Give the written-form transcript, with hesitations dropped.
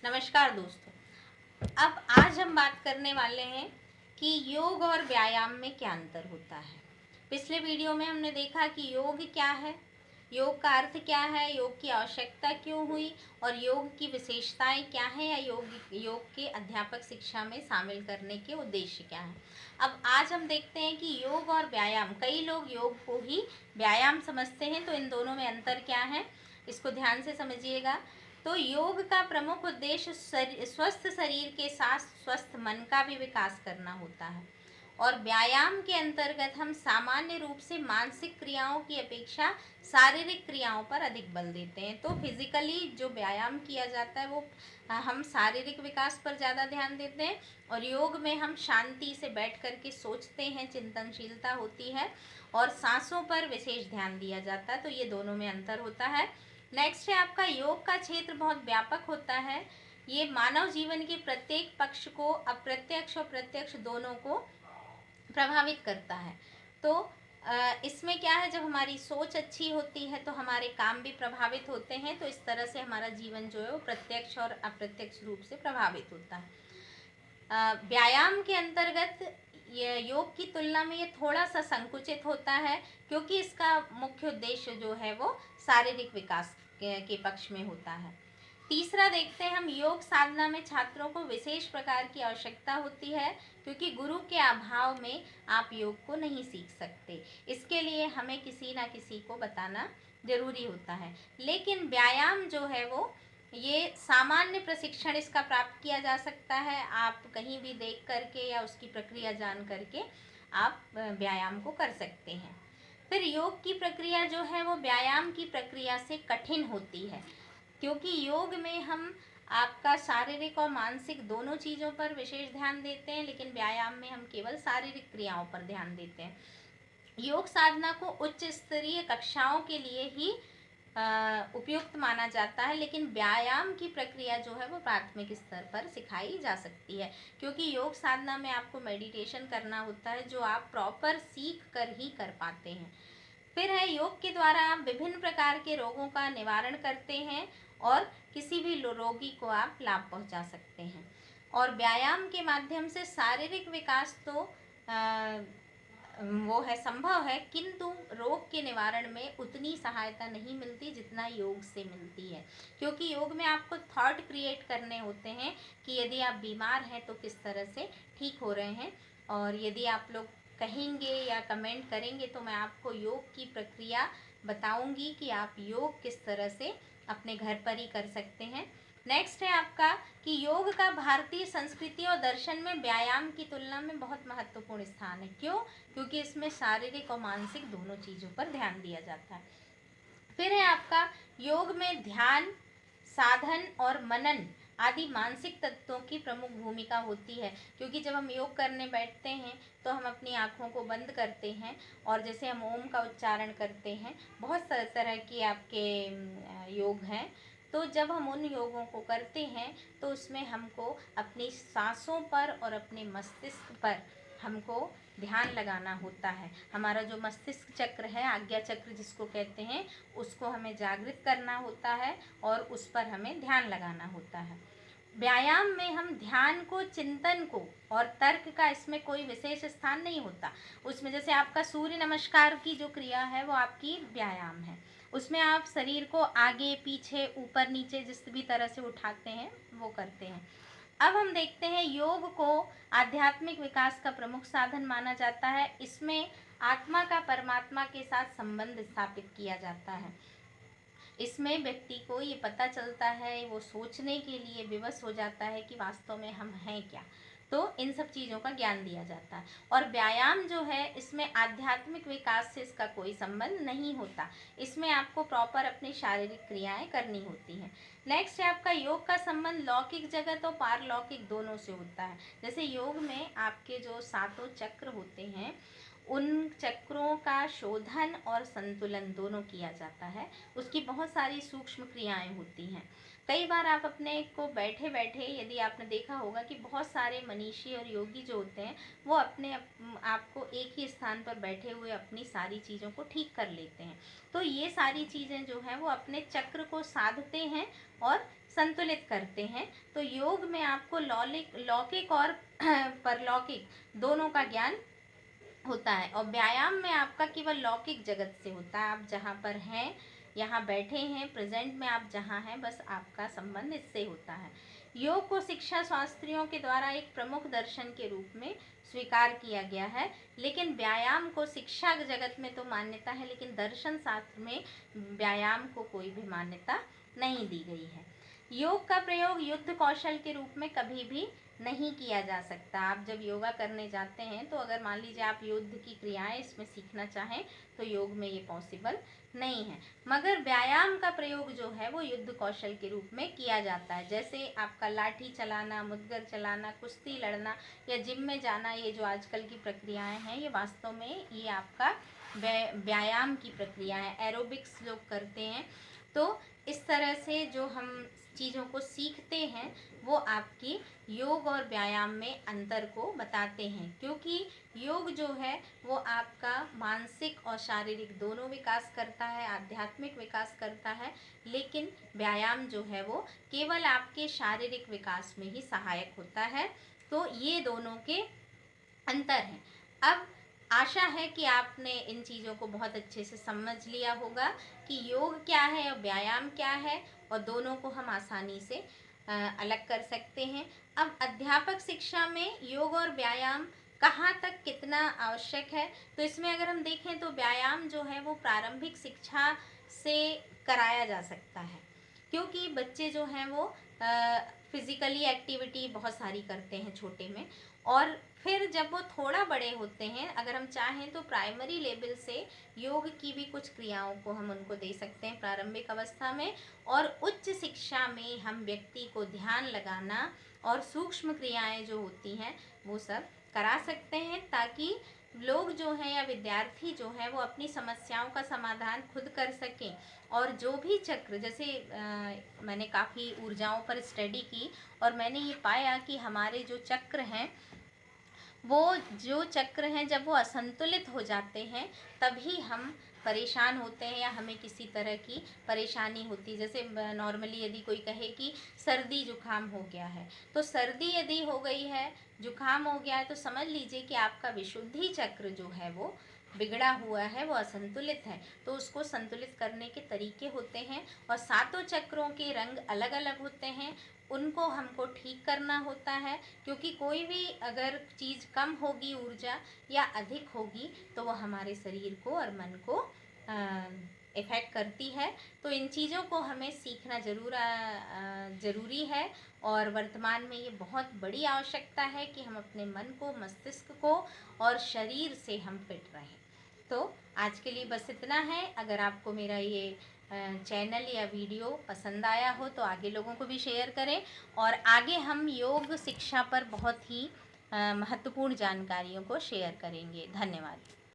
नमस्कार दोस्तों। अब आज हम बात करने वाले हैं कि योग और व्यायाम में क्या अंतर होता है। पिछले वीडियो में हमने देखा कि योग क्या है, योग का अर्थ क्या है, योग की आवश्यकता क्यों हुई और योग की विशेषताएं क्या हैं या योग के अध्यापक शिक्षा में शामिल करने के उद्देश्य क्या हैं। अब आज हम देखते हैं कि योग और व्यायाम, कई लोग योग को ही व्यायाम समझते हैं, तो इन दोनों में अंतर क्या है इसको ध्यान से समझिएगा। तो योग का प्रमुख उद्देश्य स्वस्थ शरीर के साथ स्वस्थ मन का भी विकास करना होता है और व्यायाम के अंतर्गत हम सामान्य रूप से मानसिक क्रियाओं की अपेक्षा शारीरिक क्रियाओं पर अधिक बल देते हैं। तो फिजिकली जो व्यायाम किया जाता है वो हम शारीरिक विकास पर ज़्यादा ध्यान देते हैं और योग में हम शांति से बैठ कर के सोचते हैं, चिंतनशीलता होती है और सांसों पर विशेष ध्यान दिया जाता है। तो ये दोनों में अंतर होता है। नेक्स्ट है आपका, योग का क्षेत्र बहुत व्यापक होता है। ये मानव जीवन के प्रत्येक पक्ष को, अप्रत्यक्ष और प्रत्यक्ष दोनों को प्रभावित करता है। तो इसमें क्या है, जब हमारी सोच अच्छी होती है तो हमारे काम भी प्रभावित होते हैं। तो इस तरह से हमारा जीवन जो है वो प्रत्यक्ष और अप्रत्यक्ष रूप से प्रभावित होता है। व्यायाम के अंतर्गत ये योग की तुलना में ये थोड़ा सा संकुचित होता है क्योंकि इसका मुख्य उद्देश्य जो है वो शारीरिक विकास के पक्ष में होता है। तीसरा देखते हैं हम, योग साधना में छात्रों को विशेष प्रकार की आवश्यकता होती है क्योंकि गुरु के अभाव में आप योग को नहीं सीख सकते। इसके लिए हमें किसी ना किसी को बताना जरूरी होता है। लेकिन व्यायाम जो है वो ये सामान्य प्रशिक्षण इसका प्राप्त किया जा सकता है। आप कहीं भी देख करके या उसकी प्रक्रिया जान करके आप व्यायाम को कर सकते हैं। फिर योग की प्रक्रिया जो है वो व्यायाम की प्रक्रिया से कठिन होती है क्योंकि योग में हम आपका शारीरिक और मानसिक दोनों चीज़ों पर विशेष ध्यान देते हैं, लेकिन व्यायाम में हम केवल शारीरिक क्रियाओं पर ध्यान देते हैं। योग साधना को उच्च स्तरीय कक्षाओं के लिए ही उपयुक्त माना जाता है, लेकिन व्यायाम की प्रक्रिया जो है वो प्राथमिक स्तर पर सिखाई जा सकती है क्योंकि योग साधना में आपको मेडिटेशन करना होता है जो आप प्रॉपर सीख कर ही कर पाते हैं। फिर है, योग के द्वारा आप विभिन्न प्रकार के रोगों का निवारण करते हैं और किसी भी रोगी को आप लाभ पहुंचा सकते हैं। और व्यायाम के माध्यम से शारीरिक विकास तो वो है, संभव है, किंतु रोग के निवारण में उतनी सहायता नहीं मिलती जितना योग से मिलती है क्योंकि योग में आपको थॉट क्रिएट करने होते हैं कि यदि आप बीमार हैं तो किस तरह से ठीक हो रहे हैं। और यदि आप लोग कहेंगे या कमेंट करेंगे तो मैं आपको योग की प्रक्रिया बताऊंगी कि आप योग किस तरह से अपने घर पर ही कर सकते हैं। नेक्स्ट है आपका कि योग का भारतीय संस्कृति और दर्शन में व्यायाम की तुलना में बहुत महत्वपूर्ण स्थान है। क्यों? क्योंकि इसमें शारीरिक और मानसिक दोनों चीज़ों पर ध्यान दिया जाता है। फिर है आपका, योग में ध्यान, साधन और मनन आदि मानसिक तत्वों की प्रमुख भूमिका होती है क्योंकि जब हम योग करने बैठते हैं तो हम अपनी आँखों को बंद करते हैं और जैसे हम ओम का उच्चारण करते हैं, बहुत तरह के आपके योग हैं। तो जब हम उन योगों को करते हैं तो उसमें हमको अपनी सांसों पर और अपने मस्तिष्क पर हमको ध्यान लगाना होता है। हमारा जो मस्तिष्क चक्र है, आज्ञा चक्र जिसको कहते हैं, उसको हमें जागृत करना होता है और उस पर हमें ध्यान लगाना होता है। व्यायाम में हम ध्यान को, चिंतन को और तर्क का इसमें कोई विशेष स्थान नहीं होता। उसमें जैसे आपका सूर्य नमस्कार की जो क्रिया है वो आपकी व्यायाम है, उसमें आप शरीर को आगे पीछे ऊपर नीचे जिस भी तरह से उठाते हैं वो करते हैं। अब हम देखते हैं, योग को आध्यात्मिक विकास का प्रमुख साधन माना जाता है। इसमें आत्मा का परमात्मा के साथ संबंध स्थापित किया जाता है। इसमें व्यक्ति को ये पता चलता है, वो सोचने के लिए विवश हो जाता है कि वास्तव में हम हैं क्या। तो इन सब चीज़ों का ज्ञान दिया जाता है। और व्यायाम जो है इसमें आध्यात्मिक विकास से इसका कोई संबंध नहीं होता, इसमें आपको प्रॉपर अपनी शारीरिक क्रियाएं करनी होती हैं। नेक्स्ट है आपका, योग का संबंध लौकिक जगत और पारलौकिक दोनों से होता है। जैसे योग में आपके जो सातों चक्र होते हैं उन चक्रों का शोधन और संतुलन दोनों किया जाता है, उसकी बहुत सारी सूक्ष्म क्रियाएं होती हैं। कई बार आप अपने को बैठे बैठे, यदि आपने देखा होगा कि बहुत सारे मनीषी और योगी जो होते हैं वो अपने आप को एक ही स्थान पर बैठे हुए अपनी सारी चीज़ों को ठीक कर लेते हैं। तो ये सारी चीज़ें जो हैं वो अपने चक्र को साधते हैं और संतुलित करते हैं। तो योग में आपको लौकिक और परलौकिक दोनों का ज्ञान होता है, और व्यायाम में आपका केवल लौकिक जगत से होता है। आप जहाँ पर हैं, यहाँ बैठे हैं, प्रेजेंट में आप जहाँ हैं, बस आपका संबंध इससे होता है। योग को शिक्षा शास्त्रियों के द्वारा एक प्रमुख दर्शन के रूप में स्वीकार किया गया है, लेकिन व्यायाम को शिक्षा जगत में तो मान्यता है, लेकिन दर्शन शास्त्र में व्यायाम को कोई भी मान्यता नहीं दी गई है। योग का प्रयोग युद्ध कौशल के रूप में कभी भी नहीं किया जा सकता। आप जब योगा करने जाते हैं तो अगर मान लीजिए आप युद्ध की क्रियाएं इसमें सीखना चाहें तो योग में ये पॉसिबल नहीं है। मगर व्यायाम का प्रयोग जो है वो युद्ध कौशल के रूप में किया जाता है। जैसे आपका लाठी चलाना, मुद्गर चलाना, कुश्ती लड़ना या जिम में जाना, ये जो आजकल की प्रक्रियाएं हैं ये वास्तव में ये आपका व्यायाम की प्रक्रिया है। एरोबिक्स लोग करते हैं। तो इस तरह से जो हम चीज़ों को सीखते हैं वो आपकी योग और व्यायाम में अंतर को बताते हैं, क्योंकि योग जो है वो आपका मानसिक और शारीरिक दोनों विकास करता है, आध्यात्मिक विकास करता है, लेकिन व्यायाम जो है वो केवल आपके शारीरिक विकास में ही सहायक होता है। तो ये दोनों के अंतर हैं। अब आशा है कि आपने इन चीज़ों को बहुत अच्छे से समझ लिया होगा कि योग क्या है और व्यायाम क्या है, और दोनों को हम आसानी से अलग कर सकते हैं। अब अध्यापक शिक्षा में योग और व्यायाम कहाँ तक कितना आवश्यक है, तो इसमें अगर हम देखें तो व्यायाम जो है वो प्रारंभिक शिक्षा से कराया जा सकता है, क्योंकि बच्चे जो हैं वो फिज़िकली एक्टिविटी बहुत सारी करते हैं छोटे में, और फिर जब वो थोड़ा बड़े होते हैं, अगर हम चाहें तो प्राइमरी लेवल से योग की भी कुछ क्रियाओं को हम उनको दे सकते हैं प्रारंभिक अवस्था में, और उच्च शिक्षा में हम व्यक्ति को ध्यान लगाना और सूक्ष्म क्रियाएं जो होती हैं वो सब करा सकते हैं, ताकि लोग जो हैं या विद्यार्थी जो हैं वो अपनी समस्याओं का समाधान खुद कर सकें। और जो भी चक्र, जैसे मैंने काफ़ी ऊर्जाओं पर स्टडी की और मैंने ये पाया कि हमारे जो चक्र हैं वो जो चक्र हैं जब वो असंतुलित हो जाते हैं तभी हम परेशान होते हैं या हमें किसी तरह की परेशानी होती है। जैसे नॉर्मली यदि कोई कहे कि सर्दी जुकाम हो गया है, तो सर्दी यदि हो गई है, जुकाम हो गया है, तो समझ लीजिए कि आपका विशुद्धि चक्र जो है वो बिगड़ा हुआ है, वो असंतुलित है। तो उसको संतुलित करने के तरीके होते हैं, और सातों चक्रों के रंग अलग अलग होते हैं, उनको हमको ठीक करना होता है, क्योंकि कोई भी अगर चीज़ कम होगी ऊर्जा या अधिक होगी तो वह हमारे शरीर को और मन को इफ़ेक्ट करती है। तो इन चीज़ों को हमें सीखना ज़रूरी है, और वर्तमान में ये बहुत बड़ी आवश्यकता है कि हम अपने मन को, मस्तिष्क को और शरीर से हम फिट रहें। तो आज के लिए बस इतना है। अगर आपको मेरा ये चैनल या वीडियो पसंद आया हो तो आगे लोगों को भी शेयर करें, और आगे हम योग शिक्षा पर बहुत ही महत्वपूर्ण जानकारियों को शेयर करेंगे। धन्यवाद।